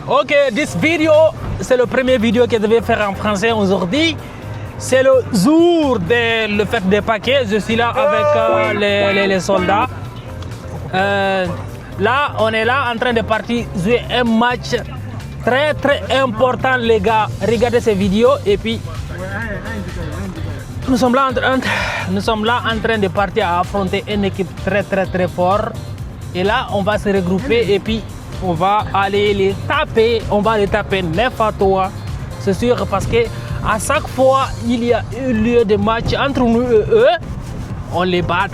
Ok, this video, c'est le premier vidéo que je vais faire en français aujourd'hui. C'est le jour de le fête des paquets. Je suis là avec les soldats. Là, on est là en train de partir jouer un match très important, les gars. Regardez ces vidéos et puis nous sommes là en train de partir à affronter une équipe très forte. Et là, on va se regrouper et puis on va aller les taper. On va les taper 9 à 3. C'est sûr parce que à chaque fois, il y a eu lieu de match entre nous et eux. On les bat.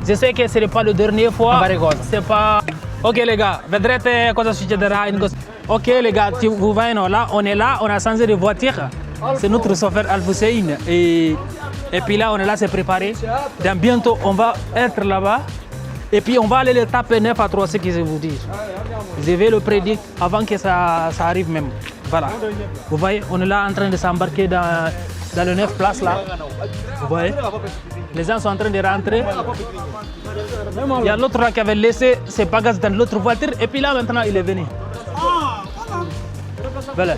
Je sais que ce n'est pas la dernière fois. C'est pas... Ok les gars, vedrete cosa succederà in questo... Ok les gars, vous voyez là, on est là, on a changé de voiture. C'est notre chauffeur Al-Hussein. Et puis là, on est là, c'est préparé. Donc bientôt, on va être là-bas. Et puis on va aller les taper 9 à 3, ce que je vous dis. Je vais le prédire avant que ça arrive même. Voilà. Vous voyez, on est là en train de s'embarquer dans le 9 place là. Vous voyez, les gens sont en train de rentrer. Il y a l'autre là qui avait laissé ses bagages dans l'autre voiture. Et puis là maintenant, il est venu. Voilà.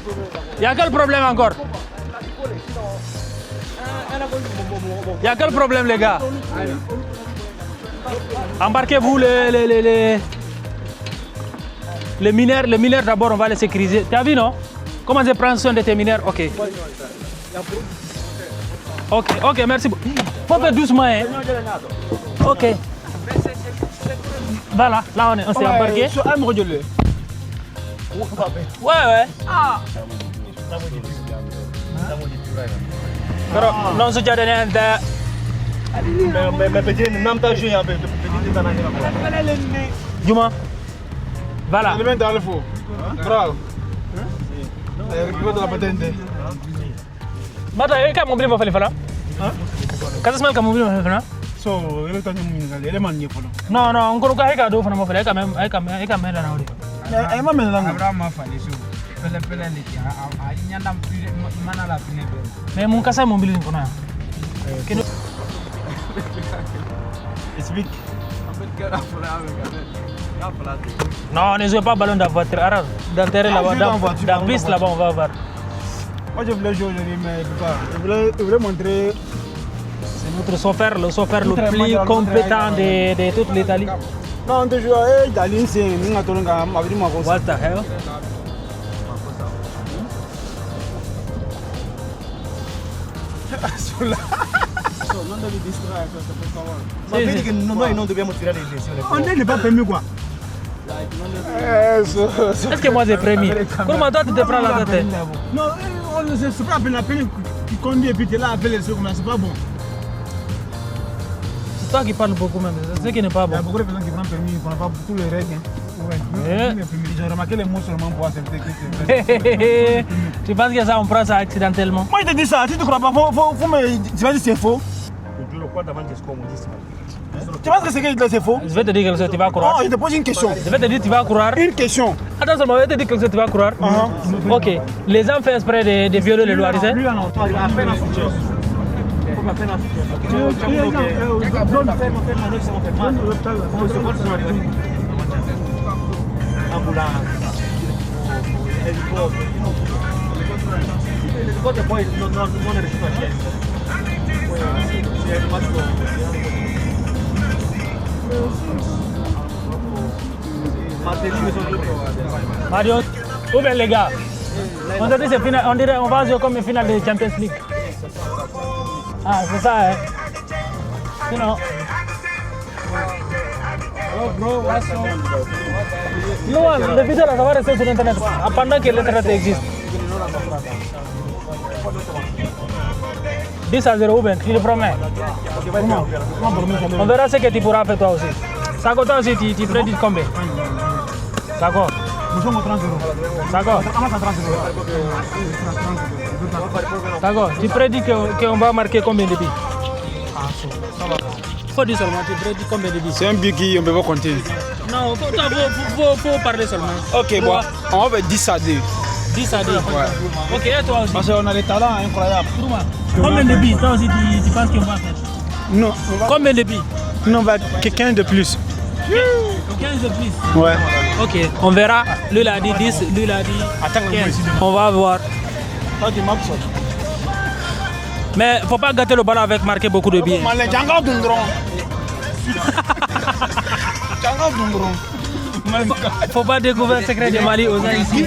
Il y a quel problème encore? Il y a quel problème les gars? Embarquez-vous les mineurs d'abord, on va les sécuriser. Tu as vu non? Comment je prends soin de tes mineurs? Ok. Ok, merci beaucoup. Faut faire doucement, hein? Ok. Voilà, là on s'est embarqué. Ouais. Pero non so jadi nanti. Juma. Voilà. Mata, kamu beli apa fala? Kata semal kamu beli apa fala? So, ele tá nyuminga, ele manje polo. No, encore ka heka do fana mo fala, eka mela na ori. Eh, ma mela na. Abraham ma fali so. Pele ni ti a nyanda mana la pine be. Mais mon kasa mo bili ko na. Kino. Explique. Non, ne jouez pas ballon dans votre arrête. Dans terrain là-bas, dans piste là-bas, on va voir. Moi je voulais jouer aujourd'hui, mais je voulais montrer. C'est notre chauffeur, le chauffeur le plus compétent de toute l'Italie. Non, on te joue, Italie, c'est nous attendons qu'à m'avoir dit ma chose. What the hell? Non devi distrarre questo, per favore. Ma vedi che noi non dobbiamo tirare le lesioni. On n'est pas permis quoi. Est-ce que moi j'ai prémis? Comment toi tu te prends la tête? Non, c'est pas la peine qui conduit et puis tu es là à faire les choses comme ça, c'est pas bon. C'est toi qui parles beaucoup même, c'est ce qui n'est pas Il y a bon. beaucoup de personnes qui prennent permis, qu'on n'a pas tous les règles. Ouais. J'ai remarqué les mots seulement pour accepter que c'est vrai. Tu penses que ça on prend ça accidentellement? Moi je te dis ça, si tu crois pas, faut me... Tu vas dire c'est faux. Tu penses que c'est faux? Je vais te dire que tu vas croire. Non, je te pose une question. Je vais te dire que tu vas croire. Une question. Attends seulement, je vais te dire que tu vas croire. Ok, les gens font exprès de violer les lois, tu sais? Lui, non, toi, il a peine à soutien. Mario, où bien les gars? On dirait c'est final, on dirait on va jouer comme une finale de Champions League. Ah, c'est ça, hein? Sinon. Oh bro, what's up? Non, les vidéos là, ça va rester sur internet pendant que l'internet existe. 10 à 0, Ben, tu le promets? On verra ce que tu pourras faire toi aussi. Sako, toi aussi, tu prédis combien? Sako. Nous sommes au 30 euros. Sako. Sako, tu prédis qu'on va marquer combien de buts? Faut dire seulement, tu prédis combien de buts? C'est un but qui on peut pas compter. Non, faut parler seulement. Ok, bon, on va faire 10 à 2. 10 à 2. Ouais. Ok, et toi aussi? Parce qu'on a des talents incroyables. Combien de buts? Toi aussi, tu penses qu'on va faire? Non. Combien de buts? Non, on va quelqu'un de plus. 15 de plus? Ouais. Ok, on verra. Lui, il a dit 10, lui, il a dit 15. On va voir. Toi, tu marques ça. Mais faut pas gâter le ballon avec marquer beaucoup de billets. Django Dundron. Faut pas découvrir le secret du Mali aux gens ici.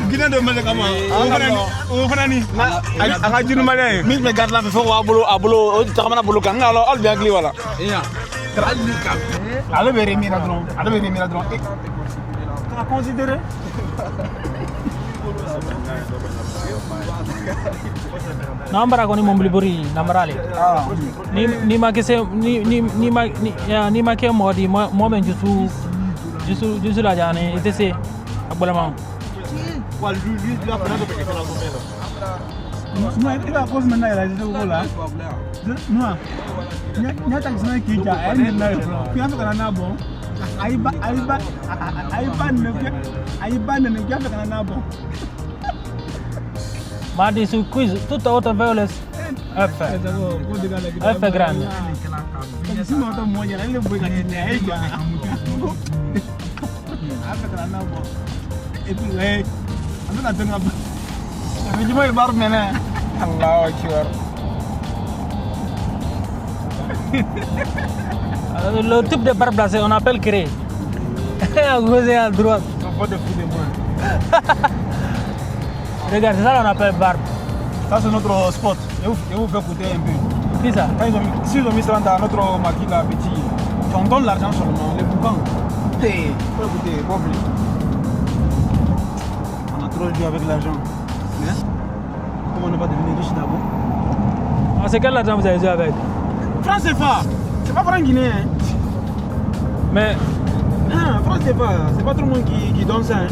Guinée de Malekama. On va aller. À la Guinée Malais. Mais je garde là, il faut abolo. Tu ramènes abolo kanga alors al biagli wala. Allez vers Miradron. Allez vers Miradron. À considérer. Nambara ko ni moom libori nambarale ni ma kese ni ma ke modi mo men jusu la jane itese abolama Wal lui la prendre de faire la commande. Non, il va cause maintenant il a dit au là. Non. Nya ta sina ki ja ai ni na. Ku ya fa na bon. Ai ba ne ya fa na bon. Madi su quiz tutta auto violence F grande. Si non to mo ya le boy ka ni ai ja. Fa na bon. Et puis ouais. On a tenu à mais dis-moi, il barre maintenant. Allah Akbar. Le type de barbe là, on appelle créé. À gauche et à droite. On va te foutre de moi. Regarde, c'est ça qu'on appelle barbe. Ça, c'est notre spot. Et vous faites coûter un peu. Qui ça? Si ils ont mis ça dans notre maquille là, petit, on donne l'argent seulement, les boucans. Hey, faut écouter, bon plus. On a trop joué avec l'argent. Mais, comment ne pas devenir riche d'abord? Ah, c'est quel argent vous avez joué avec? France CFA. C'est pas franc guinéen. Mais. Ah, France CFA. C'est pas tout le monde qui donne ça. Hein.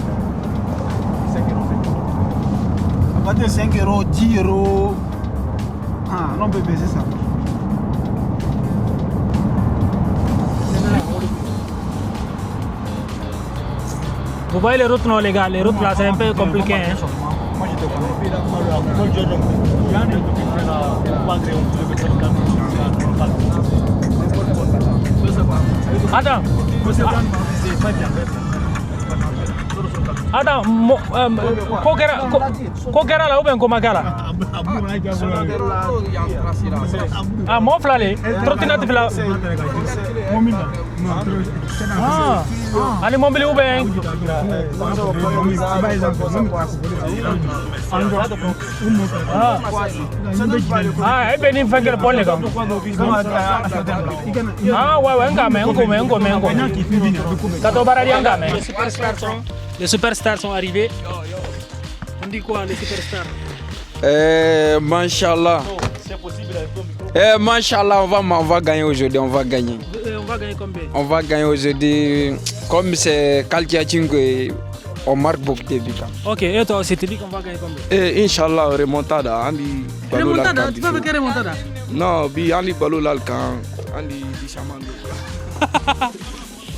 5 euros. On va dire 5 euros, 10 euros. Ah, là on peut baisser ça. Vous voyez les routes non légales, les routes là c'est un peu compliqué. Hein? Moi je te connais. Attends. Attends, kokera là ou bien komakala? Ah, mon flalé, trottinette là. Ah, allez mon billet ou bien? Ah, et bien il fait quel point les gars? Ah ouais, un gamin, un gamin. Kato baradi un gamin. Les superstars sont arrivés. On dit quoi les superstars? Machallah. Machallah, on va gagner aujourd'hui, on va gagner. On va gagner combien? On va gagner aujourd'hui. Comme c'est Kalkiachingue, on marque beaucoup de buts. Ok, et toi aussi, tu dis qu'on va gagner combien? Inch'Allah, remontada. Remontada? Tu peux faire quelle remontada? Non, Andi Balou Lalkan, Andi Dishamando.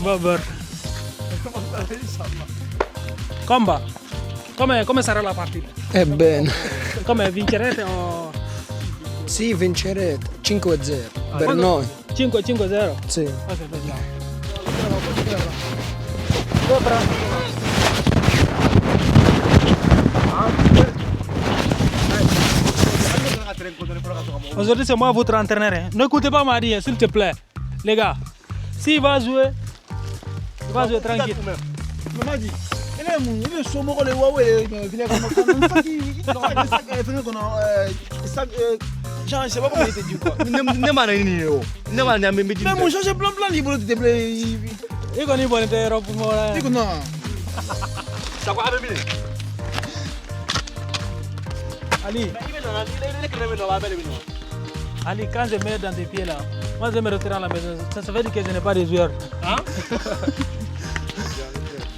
Babar. Combat. Come sarà la partita? Bene. Come vincerete o... Sì, vincerete 5-0 per noi. 5-0? Sì. Ok, vediamo. Aujourd'hui, c'est moi votre entraîneur. Hein. N'écoutez pas Marie, s'il te plaît. Les gars, s'il va jouer tranquille. Maman dit, il est somo le Huawei, il est comme ça. Jean, je sais pas comment il te dit quoi. Ne m'a rien dit. Ne m'a rien dit. Mais mon change plan libre, s'il te plaît. Il connaît pas les Europe pour moi. Dis que non. Ça va arriver. Ali. Ali, quand je mets dans tes pieds là, moi je me retire à la maison. Ça veut dire que je n'ai pas de joueurs. Hein?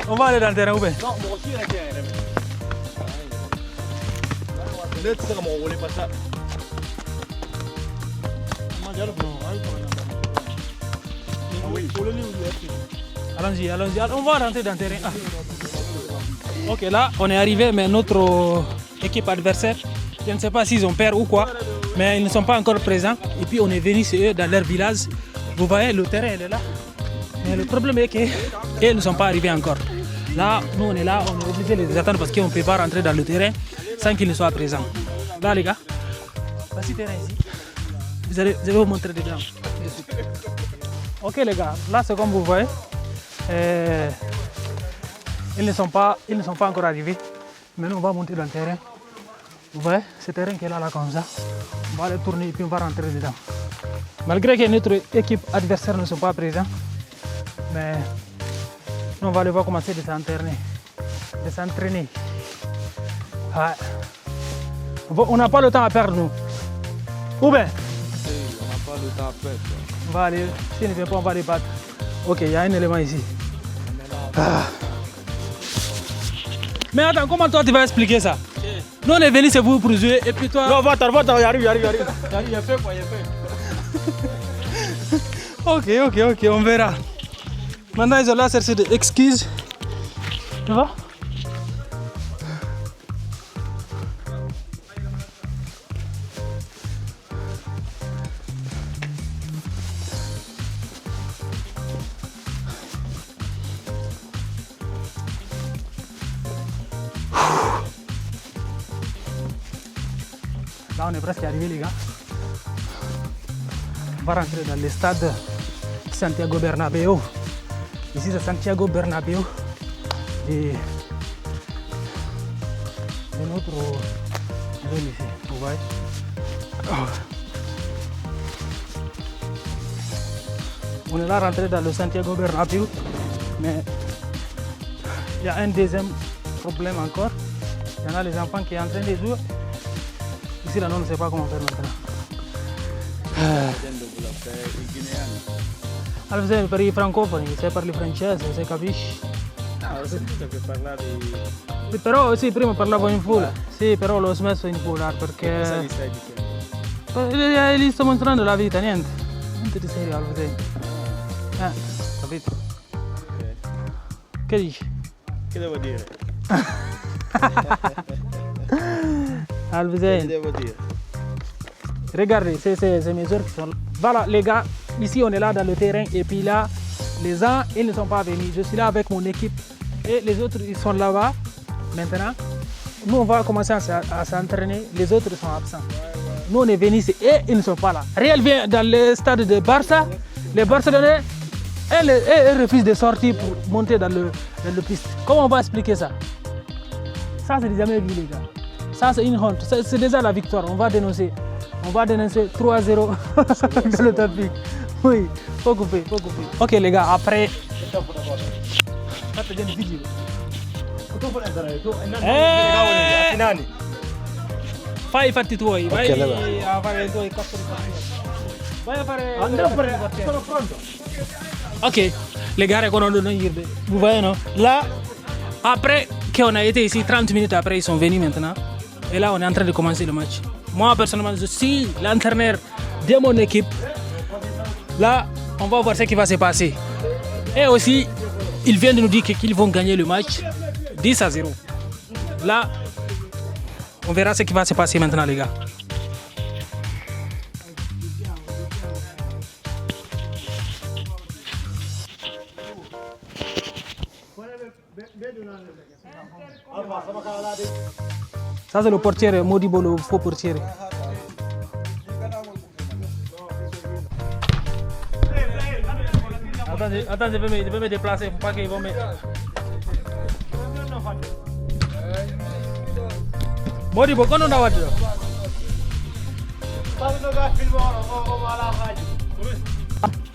On va aller dans le terrain ou bien? Non, moi aussi, il y a un Allons-y, on va rentrer dans le terrain. Ah. Ok, là, on est arrivé, mais notre équipe adversaire, je ne sais pas s'ils ont peur ou quoi, mais ils ne sont pas encore présents. Et puis, on est venu chez eux dans leur village. Vous voyez, le terrain, il est là. Mais le problème est que et ils ne sont pas arrivés encore. Là, nous on est là, on est obligé de les attendre parce qu'on ne peut pas rentrer dans le terrain sans qu'ils ne soient présents. Là les gars, voici le terrain ici. Je vais vous montrer dedans. Ok les gars, là c'est comme vous voyez. Ils ne sont pas encore arrivés. Maintenant on va monter dans le terrain. Vous voyez, ce terrain qui est là comme ça. On va aller tourner et puis on va rentrer dedans. Malgré que notre équipe adversaire ne sont pas présents, mais nous on va les voir commencer de s'entraîner. Ouais. On n'a pas le temps à perdre nous. Ou bien? On n'a pas le temps à perdre. On va aller, s'il ne vient pas on va les battre. Ok, il y a un élément ici. Ah. Mais attends, comment toi tu vas expliquer ça? Nous on est venus c'est vous pour jouer et puis toi... Non, va-t'en, il arrive. Il a fait quoi, il a fait. Ok, on verra. Maintenant ils ont là cherché des excuses. Tu vois? Là on est presque arrivé les gars. On va rentrer dans le stade Santiago Bernabéu. Ici c'est Santiago Bernabéu de notre zone ici. Vous voyez? On est là rentré dans le Santiago Bernabéu, mais il y a un deuxième problème encore. Il y en a les enfants qui sont en train de jouer. Ici là, on ne sait pas comment faire maintenant. Alors, c'est per i francofoni, se parli francese, se capisci. Ah, ho sentito che parlavi... Sì, però sì, prima parlavo in full, sì, però l'ho smesso in full perché... Cosa gli stai dicendo? Gli sto mostrando la vita, niente. Niente di serio, Alveseni. Capito? Ok. Che dici? Che devo dire? Alveseni. Che devo dire? Regardez, c'est mes heures qui sont là. Voilà les gars, ici on est là dans le terrain et puis là, les uns ils ne sont pas venus. Je suis là avec mon équipe et les autres ils sont là-bas. Maintenant, nous on va commencer à s'entraîner, les autres sont absents. Nous on est venus et ils ne sont pas là. Real vient dans le stade de Barça, les Barcelonais, elles refusent de sortir pour monter dans le piste. Comment on va expliquer ça? Ça c'est jamais vu les gars. Ça c'est une honte, c'est déjà la victoire, on va dénoncer. On va dénoncer 3-0 dans le tapis. Oui, faut couper. Ok les gars, après... Fai i fatti tuoi, vai a fare i tuoi cazzo di partita. Vai a fare... Sono pronto. Ok, les gars, vous voyez non? Là, après qu'on a été ici, 30 minutes après, ils sont venus maintenant. Et là, on est en train de commencer le match. Moi, personnellement, je suis l'entraîneur de mon équipe. Là, on va voir ce qui va se passer. Et aussi, ils viennent de nous dire qu'ils vont gagner le match 10-0. Là, on verra ce qui va se passer maintenant, les gars. Ça c'est le portier Modibo, le faux portier. Attends, je vais me déplacer, faut pas qu'ils vont me... Modibo, quand on a voiture?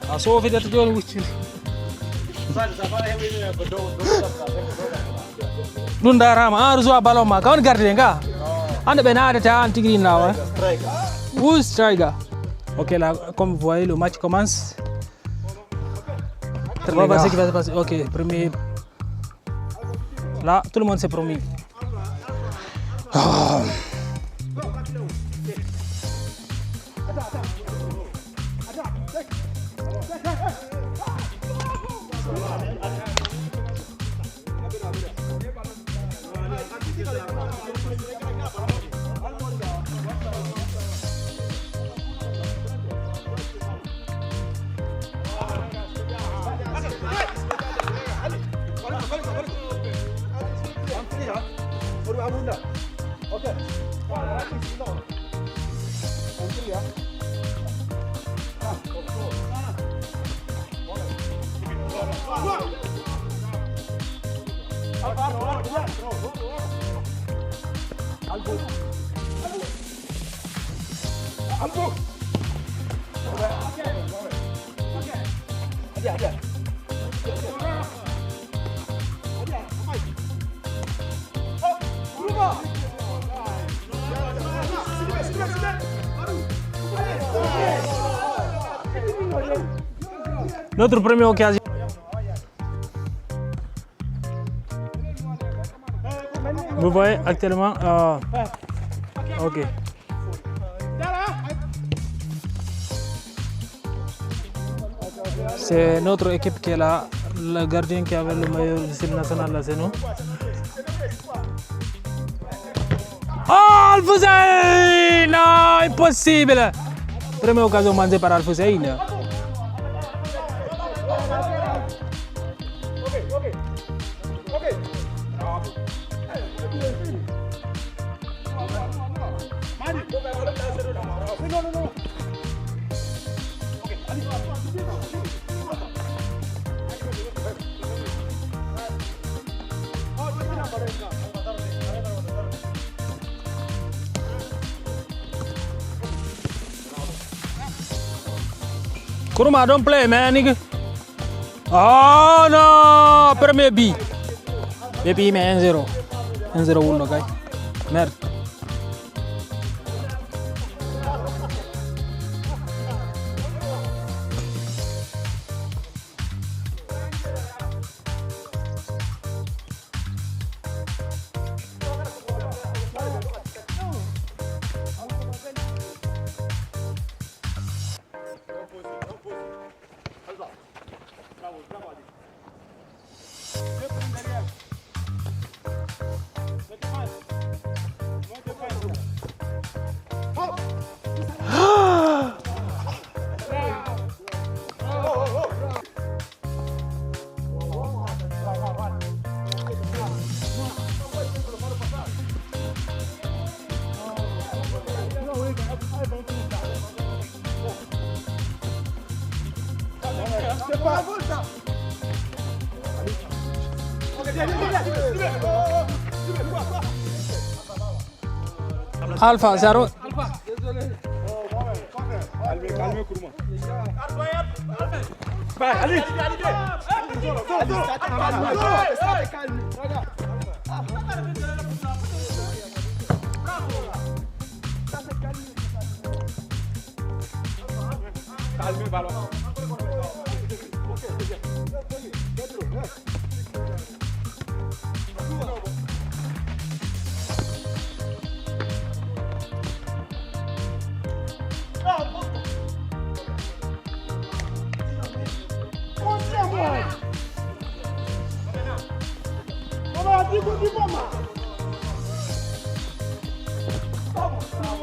Ah, so vedi che io non Nunda Rama, Arzu Baloma, kawan garden ka? Anda benade ta antigri now. Who's striker? Ok, là, comme vous voyez, le match commence. On va voir ce qui va se passer. Ok, premier. Là, tout le monde s'est promis. Notre première occasion. Vous voyez actuellement. Ok. C'est notre équipe qui est là. Le gardien qui avait le maillot du style national, là, c'est nous. Oh, Al-Fussein! Non, impossible! Première occasion mangée par Al-Fussein. Kuruma, don't play, man, nigga. Oh no! Premier B. BP, mais 1-0. 1-0-1, guys. Merde. Alpha, 0.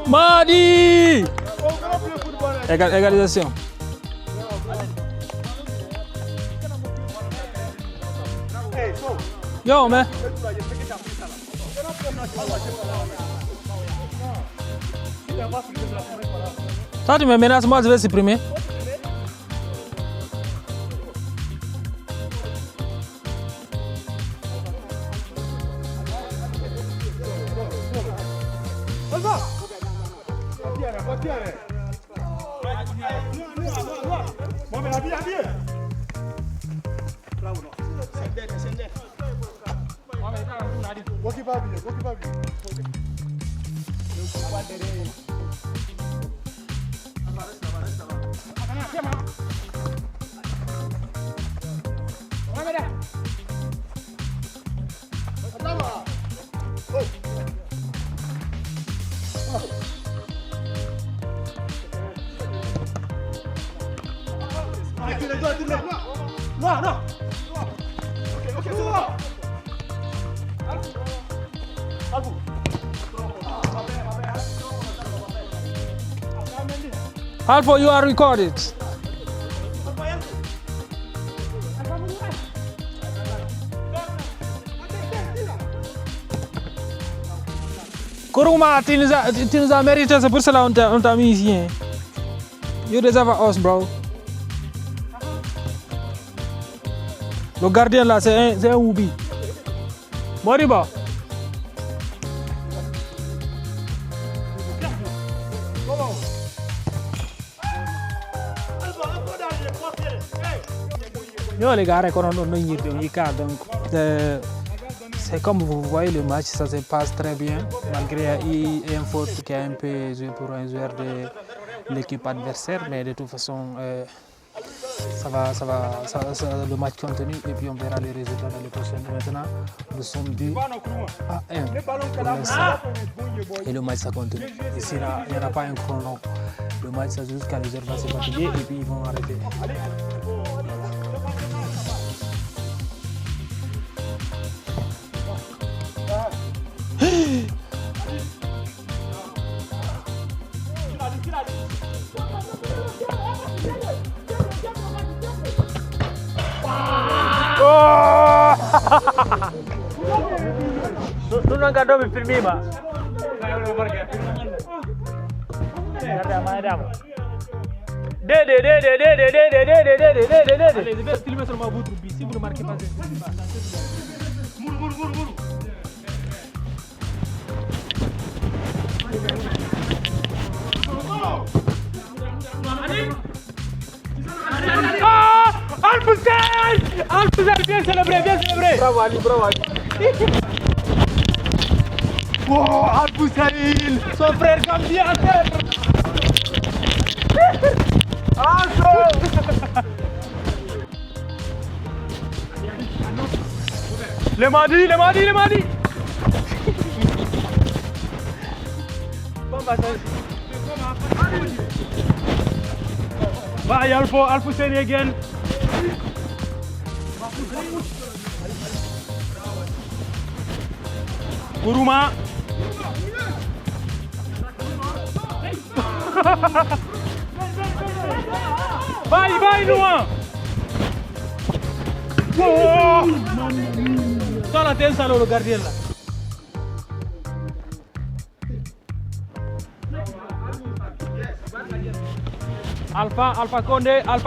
Madi! Égalisation. Yo, man. Toi, tu me menaces, moi, je vais supprimer. Alpha, you are recorded. Kourouma, tu nous as mérité, c'est pour cela qu'on t'a mis ici. Hein. You deserve us, bro. Le gardien là, c'est un Oubi. Moriba. Yo les gars, c'est comme vous voyez le match, ça se passe très bien, malgré une faute qui a un peu joué pour un joueur de l'équipe adversaire, mais de toute façon, le match continue et puis on verra les résultats dans les prochaines. Maintenant, nous sommes 2-1 pour l'instant et le match ça continue. Ici, il n'y aura pas un chrono. Le match ça joue jusqu'à les heures va se fatiguer et puis ils vont arrêter. Tu non cadomi filmima. Filmez seulement votre but si vous ne marquez pas. Al-Foussel, bien célébré, bien célébré. Bravo Ali, bravo Ali. Oh, Al-Foussel, son frère gambien à terre. Le Madi. Vai Al-Foussel again. Kourouma. Vai, Noah. Oh. Só la tête, le gardien là. Alpha Condé. On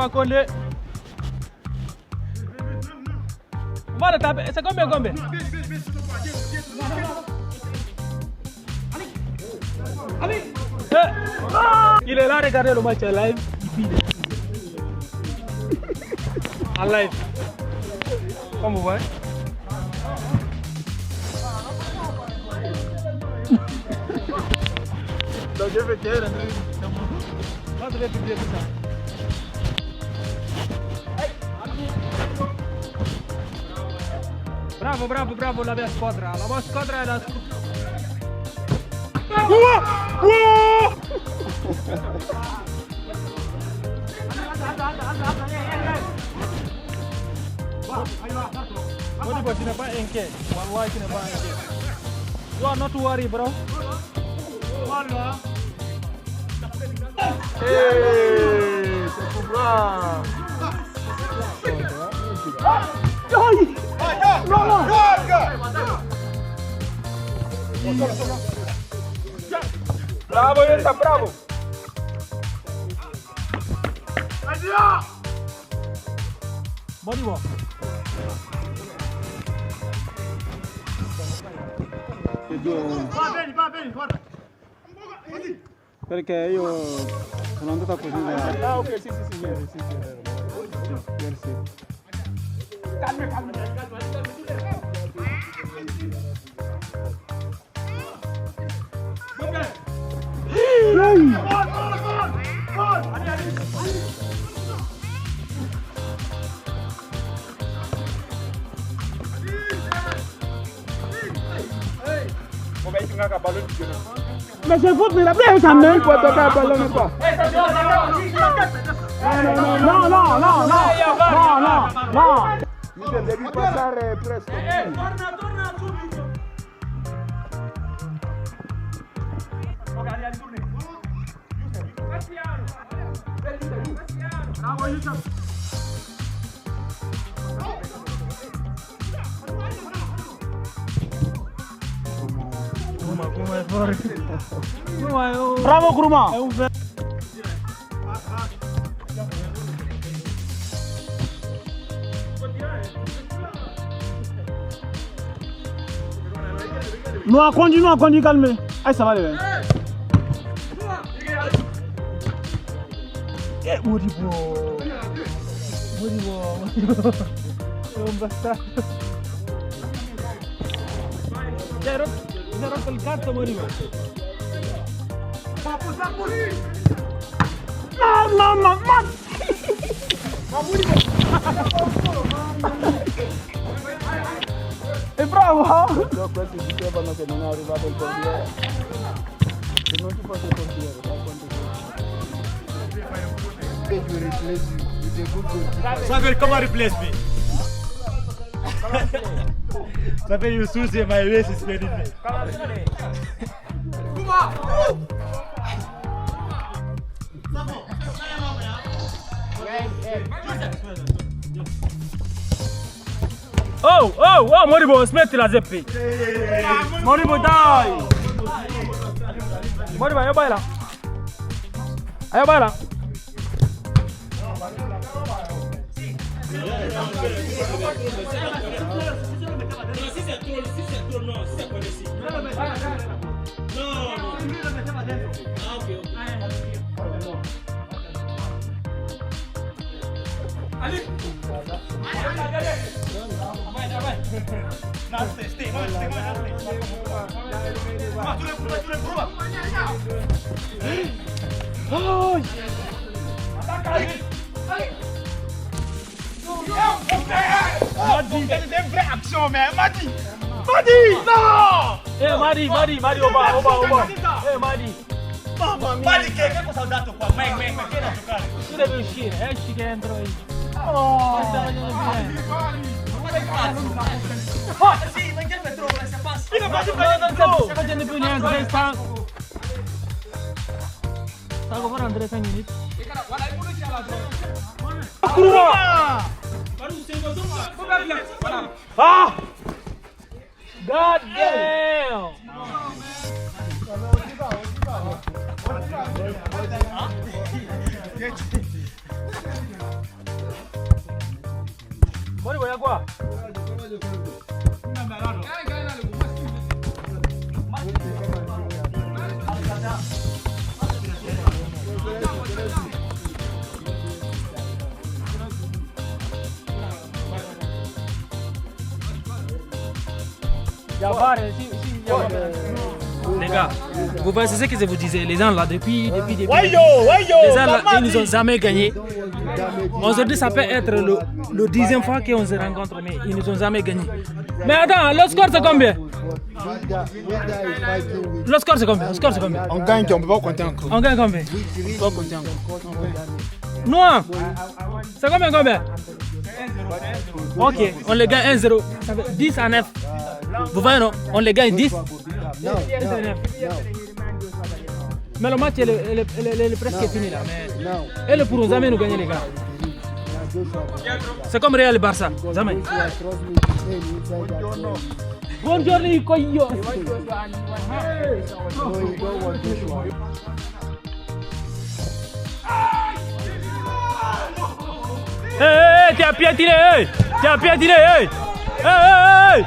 va le taper. C'est combien? Il est là, regardez le match live. En live. Comme vous voyez. Donc je vais dire, moi je vais publier tout ça. Bravo la bella squadra. La vostra squadra è la... Modibo, tu n'es pas inquiet. Wallah, tu n'es pas inquiet. You are not worried, bro. Wallah. Hey, c'est pour moi. Bravo, Yenta, bravo. Modibo. Va bene, guarda. Perché io sono andato a così. Ah, ok, sì, merci. Calma. Mais c'est faute, mais la blague, ça me peut toquer le ballon ou pas? Non. Il devi passare presto. Torna subito. Bravo, Yusuf. Bravo, Kuruma. Noah, conduis, calme. Allez, ça va, les gars. Modibo. Un bastardo. Zero col cazzo, Modibo. Mamma. È bravo! No, questi dicevano che non è arrivato il portiere. Se non ci fosse il portiere, Ça fait comment replace me? Ça fait you Susie, my race is ready. Oh, Modibo, smettila Zeppi. Modibo, dai. Modibo, ayo baila. Madi, Oba. Madi. Madi, che cosa ho dato qua? Ma che da giocare? Tu devi uscire, esci che entro io. Sì, ma che mi trovo? Se passa. Non sta facendo più niente, sei stanco. Stanco per andare 6 minuti. Ah! God damn! Mori, voy a qua. Les gars, vous voyez, c'est ce que je vous disais, les gens là, depuis les gens là, ils nous ont jamais gagné. Aujourd'hui, ça peut être le 10e fois qu'on se rencontre, mais ils nous ont jamais gagné. Mais attends, le score c'est combien? Le score c'est combien? On gagne, on ne peut pas compter encore. On gagne combien? On ne peut pas compter encore. Non, c'est combien? Ok, on les gagne 1-0, ça fait 10 à 9. Vous voyez, non? On les gagne 10. Non. Mais le match est presque fini là. Mais... Et le pour jamais nous gagner, les gars. C'est comme Real et Barça. Jamais. Buongiorno, coglio. Hey, t'es à piétiner, hey!